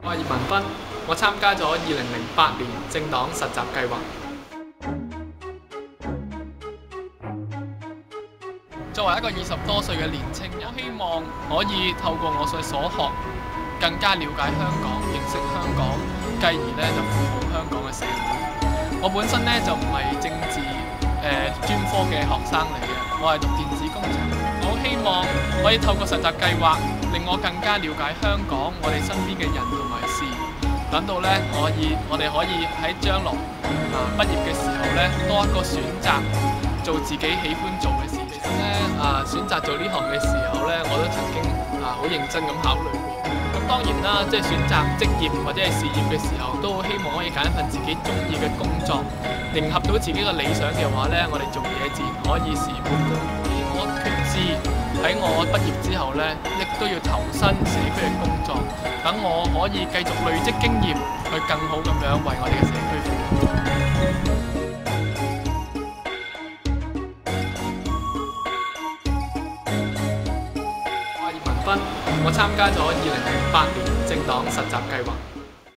我係葉文斌，我參加咗2008年政黨實習計劃。作為一個20多歲嘅年青人，我希望可以透過我所學，更加了解香港、認識香港，繼而咧就服務香港嘅社會。我本身咧就唔係政治專科嘅學生嚟嘅，我係讀電子工程。我希望可以透過實習計劃，令我更加了解香港，我哋身邊嘅人同埋事。等到咧我哋可以喺將來畢業嘅時候咧，多一個選擇，做自己喜歡做嘅事。其實咧選擇做呢行嘅時候咧，我都曾經好認真咁考慮過。咁當然啦，即係選擇職業或者係事業嘅時候，都希望可以揀一份自己中意嘅工作，迎合到自己嘅理想嘅話咧，我哋做嘢自然可以事半功倍。我決志喺我畢業之後咧，亦都要投身社區嘅工作，等我可以繼續累積經驗，去更好咁樣為我哋嘅社區服務。我係葉文斌，我參加咗2008年政黨實習計劃。